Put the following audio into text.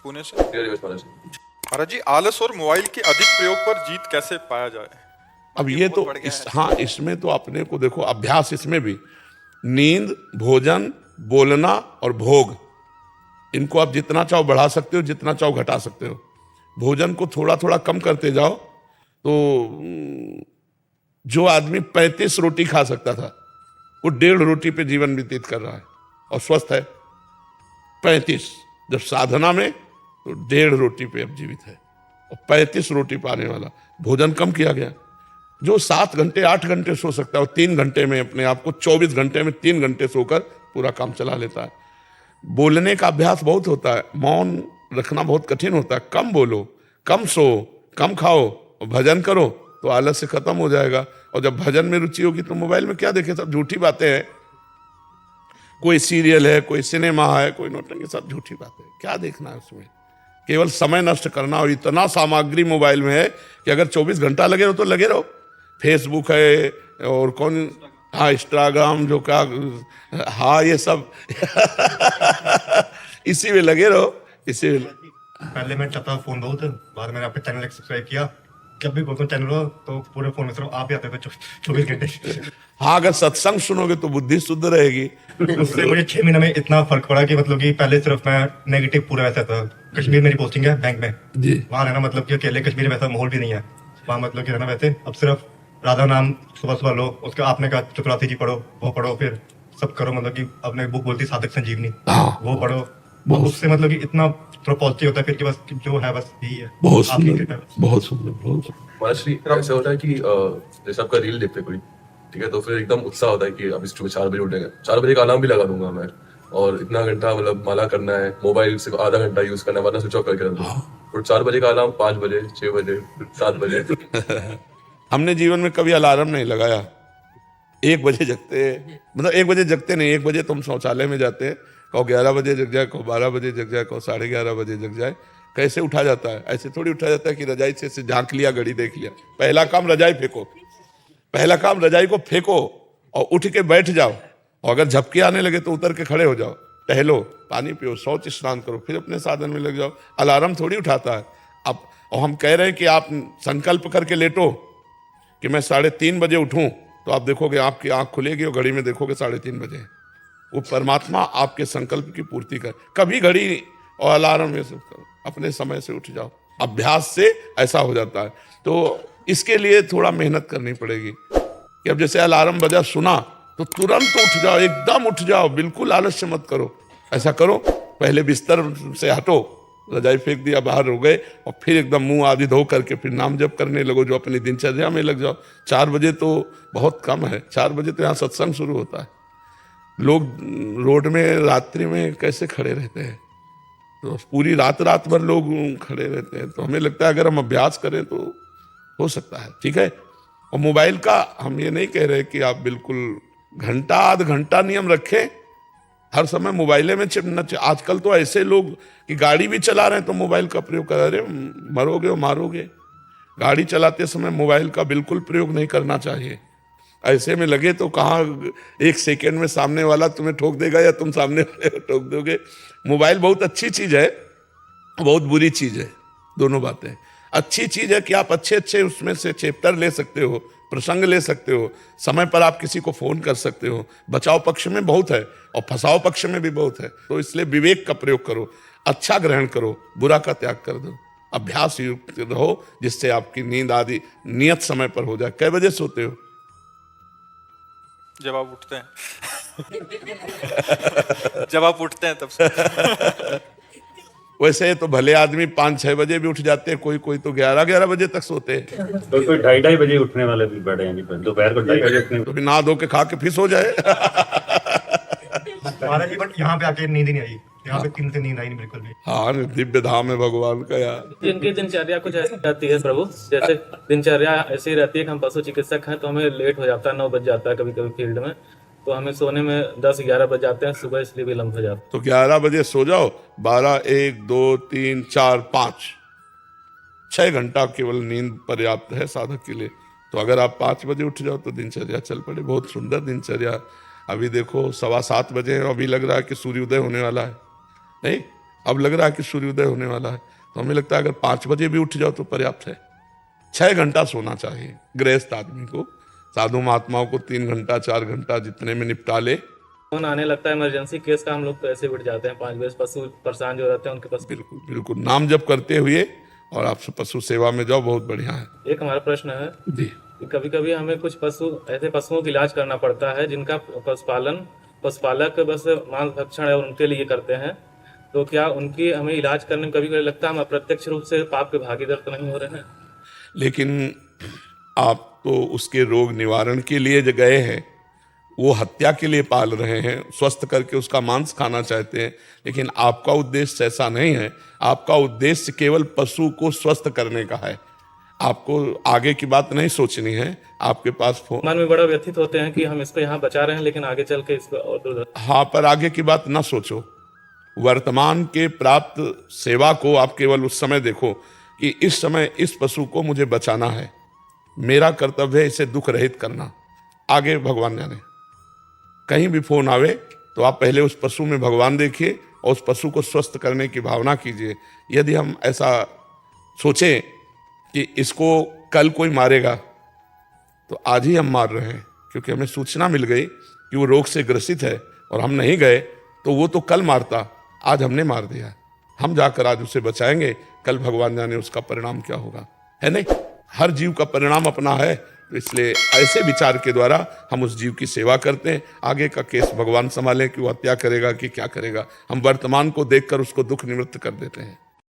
पुणे से। पुणे से। महाराज जी, आलस और मोबाइल के अधिक प्रयोग पर जीत कैसे पाया जाए? अब ये तो हाँ, इसमें तो अपने को देखो, अभ्यास इसमें भी नींद, भोजन, बोलना और भोग, इनको आप जितना चाहो बढ़ा सकते हो, जितना चाहो घटा सकते हो। भोजन को थोड़ा थोड़ा कम करते जाओ तो जो आदमी 35 रोटी खा सकता था वो 1.5 रोटी पे जीवन व्यतीत कर रहा है और स्वस्थ है। 35 जब साधना में तो 1.5 रोटी पे अब जीवित है, और 35 रोटी पाने वाला भोजन कम किया गया। जो 7 घंटे 8 घंटे सो सकता है वो 3 घंटे में अपने आप को 24 घंटे में 3 घंटे सोकर पूरा काम चला लेता है। बोलने का अभ्यास बहुत होता है, मौन रखना बहुत कठिन होता है। कम बोलो, कम सो, कम खाओ और भजन करो तो आलस्य खत्म हो जाएगा। और जब भजन में रुचि होगी तो मोबाइल में क्या देखे, सब झूठी बातें हैं। कोई सीरियल है, कोई सिनेमा है, कोई नौटंकी, सब झूठी बातें है। क्या देखना है उसमें, केवल समय नष्ट करना। और इतना सामग्री मोबाइल में है कि अगर 24 घंटा लगे रहो तो लगे रहो। फेसबुक है और कौन, हाँ इंस्टाग्राम, जो का, हाँ ये सब इसी में लगे रहो, इसी में। पहले मैं चलाता फोन बहुत, बाद में मैंने आपका चैनल सब्सक्राइब किया। जब भी कोई चैनल हो तो पूरे फोन में सिर्फ आप ही आते थे 24 घंटे। हाँ, अगर सत्संग सुनोगे तो बुद्धि शुद्ध रहेगी। उससे मुझे 6 महीने में इतना फर्क पड़ा कि मतलब कि पहले सिर्फ मैं नेगेटिव पूरा वैसा था। कश्मीर मेरी पोस्टिंग है बैंक में जी, वहाँ रहना, मतलब कि अकेले कश्मीर में वैसा माहौल भी नहीं है वहाँ, मतलब कि रहना वैसे। अब सिर्फ राधा नाम सुबह सुबह लो, उसका आपने कहा चतुरासी जी पढ़ो, वो पढ़ो, फिर सब करो। मतलब कि आपने बुक बोलती साधक संजीवनी, वो पढ़ो। उससे मतलब कि इतना थोड़ा पॉजिटिव होता है फिर कि बस जो है बस यही है। बहुत आपकी सुंदर, कृपा है बस। बहुत सुंदर, बहुत सुंदर। महाराष्ट्री ऐसा होता है कि जैसे आपका रील देखते कोई, ठीक है, तो फिर एकदम उत्साह होता है कि अब इस 4 बजे उठेंगे। 4 बजे का अलार्म भी लगा दूंगा मैं, और इतना घंटा मतलब माला करना है, मोबाइल सिर्फ आधा घंटा यूज करना है, वरना स्विच ऑफ करके रख दूंगा। और 4 बजे का अलार्म 5 बजे, 6 बजे, 7 बजे। हमने जीवन में कभी अलार्म नहीं लगाया। 1 बजे जगते, मतलब 1 बजे जगते नहीं, 1 बजे तुम शौचालय में जाते हैं, कहो 11 बजे जग जाए, कहो 12 बजे जग जाए, कहो 11:30 बजे जग जाए। कैसे उठा जाता है? ऐसे थोड़ी उठा जाता है कि रजाई से झांक लिया, घड़ी देख लिया। पहला काम रजाई फेंको, पहला काम रजाई को फेंको और उठ के बैठ जाओ। और अगर झपकी आने लगे तो उतर के खड़े हो जाओ, टहलो, पानी पियो, शौच स्नान करो, फिर अपने साधन में लग जाओ। अलार्म थोड़ी उठाता है। अब और हम कह रहे हैं कि आप संकल्प करके लेटो कि मैं 3:30 बजे उठूं, तो आप देखोगे आपकी आंख खुलेगी और घड़ी में देखोगे 3:30 बजे। वो परमात्मा आपके संकल्प की पूर्ति कर। कभी घड़ी और अलार्म में सब करो, अपने समय से उठ जाओ। अभ्यास से ऐसा हो जाता है। तो इसके लिए थोड़ा मेहनत करनी पड़ेगी कि अब जैसे अलार्म बजा, सुना तो तुरंत उठ जाओ, एकदम उठ जाओ, बिल्कुल आलस्य मत करो। ऐसा करो, पहले बिस्तर से हटो, रजाई फेंक दिया, बाहर हो गए, और फिर एकदम मुंह आदि धो करके फिर नाम जप करने लगो, जो अपनी दिनचर्या में लग जाओ। 4 बजे तो बहुत कम है, 4 बजे तो यहाँ सत्संग शुरू होता है। लोग रोड में रात्रि में कैसे खड़े रहते हैं, तो पूरी रात भर लोग खड़े रहते हैं। तो हमें लगता है अगर हम अभ्यास करें तो हो सकता है, ठीक है। और मोबाइल का हम ये नहीं कह रहे कि आप बिल्कुल घंटा आध घंटा नियम रखें, हर समय मोबाइले में चिपना। आजकल तो ऐसे लोग कि गाड़ी भी चला रहे हैं तो मोबाइल का प्रयोग कर रहे हैं, मरोगे और मारोगे। गाड़ी चलाते समय मोबाइल का बिल्कुल प्रयोग नहीं करना चाहिए। ऐसे में लगे तो कहाँ 1 सेकेंड में सामने वाला तुम्हें ठोक देगा या तुम सामने वाले को ठोक दोगे। मोबाइल बहुत अच्छी चीज है, बहुत बुरी चीज है, दोनों बातें। अच्छी चीज है कि आप अच्छे उसमें से चैप्टर ले सकते हो, प्रसंग ले सकते हो, समय पर आप किसी को फोन कर सकते हो। बचाव पक्ष में बहुत है और फंसाव पक्ष में भी बहुत है। तो इसलिए विवेक का प्रयोग करो, अच्छा ग्रहण करो, बुरा का त्याग कर दो, अभ्यास युक्त रहो, जिससे आपकी नींद आदि नियत समय पर हो जाए। कै बजे सोते हो? जब आप उठते हैं। जब आप उठते हैं तब से। वैसे तो भले आदमी 5-6 बजे भी उठ जाते हैं, कोई तो 11 बजे तक सोते हैं। कोई 2:30 बजे उठने वाले भी बैठे हैं, दोपहर को 2:30 बजे उठने। तो फिर नहा धो के खा के फिर सो जाए। महाराज जी, बट यहाँ पे आके नींद ही नहीं आई, यहाँ पे 3 से नींद आई नहीं बिल्कुल भी। हाँ, दिव्य धाम है भगवान का यार। इनकी दिनचर्या कुछ ऐसी रहती है प्रभु, जैसे दिनचर्या ऐसी रहती है कि हम पशु चिकित्सक हैं तो हमें लेट हो जाता है, 9 बज जाता है कभी कभी फील्ड में, तो हमें सोने में 10-11 बज जाते हैं सुबह, इसलिए विलम्ब हो जाता है। तो 11 बजे सो जाओ, 12, 1, 2, 3, 4, 5, 6 घंटा केवल नींद पर्याप्त है साधक के लिए। तो अगर आप 5 बजे उठ जाओ तो दिनचर्या चल पड़े। बहुत सुंदर दिनचर्या। अभी देखो 7:15 बजे हैं, अभी लग रहा है कि सूर्योदय होने वाला है। नहीं, अब लग रहा है कि सूर्योदय होने वाला है, तो हमें लगता है अगर 5 बजे भी उठ जाओ तो पर्याप्त है। 6 घंटा सोना चाहिए गृहस्थ आदमी को। साधु महात्माओं को 3 घंटा 4 घंटा जितने में निपटा ले। फोन आने लगता है इमरजेंसी केस का, हम लोग तो ऐसे उठ जाते हैं 5 बजे। पशु परेशान जो रहते हैं उनके पास। बिल्कुल बिल्कुल, नाम जप करते हुए और आप पशु सेवा में जाओ, बहुत बढ़िया है एक हमारा प्रश्न है जी। कि कभी कभी हमें कुछ ऐसे पशुओं का इलाज करना पड़ता है जिनका पशुपालक बस मांस भक्षण और उनके लिए करते हैं, तो क्या उनकी हमें इलाज करने में कभी कभी लगता है हम अप्रत्यक्ष रूप से पाप के भागीदार तो नहीं हो रहे हैं? लेकिन आप तो उसके रोग निवारण के लिए जो गए हैं, वो हत्या के लिए पाल रहे हैं, स्वस्थ करके उसका मांस खाना चाहते हैं, लेकिन आपका उद्देश्य ऐसा नहीं है। आपका उद्देश्य केवल पशु को स्वस्थ करने का है। आपको आगे की बात नहीं सोचनी है। आपके पास फोन, मन में बड़ा व्यथित होते हैं कि हम इसको यहाँ बचा रहे हैं लेकिन आगे चल के इसको और दूर। हाँ, पर आगे की बात ना सोचो। वर्तमान के प्राप्त सेवा को आप केवल उस समय देखो कि इस समय इस पशु को मुझे बचाना है, मेरा कर्तव्य है इसे दुख रहित करना। आगे भगवान जाने। कहीं भी फोन आवे तो आप पहले उस पशु में भगवान देखिए और उस पशु को स्वस्थ करने की भावना कीजिए। यदि हम ऐसा सोचें कि इसको कल कोई मारेगा, तो आज ही हम मार रहे हैं, क्योंकि हमें सूचना मिल गई कि वो रोग से ग्रसित है और हम नहीं गए तो वो तो कल मारता, आज हमने मार दिया। हम जाकर आज उसे बचाएंगे, कल भगवान जाने उसका परिणाम क्या होगा, है नहीं? हर जीव का परिणाम अपना है, तो इसलिए ऐसे विचार के द्वारा हम उस जीव की सेवा करते हैं। आगे का केस भगवान संभाले कि वो हत्या करेगा कि क्या करेगा। हम वर्तमान को देखकर उसको दुख निवृत्त कर देते हैं।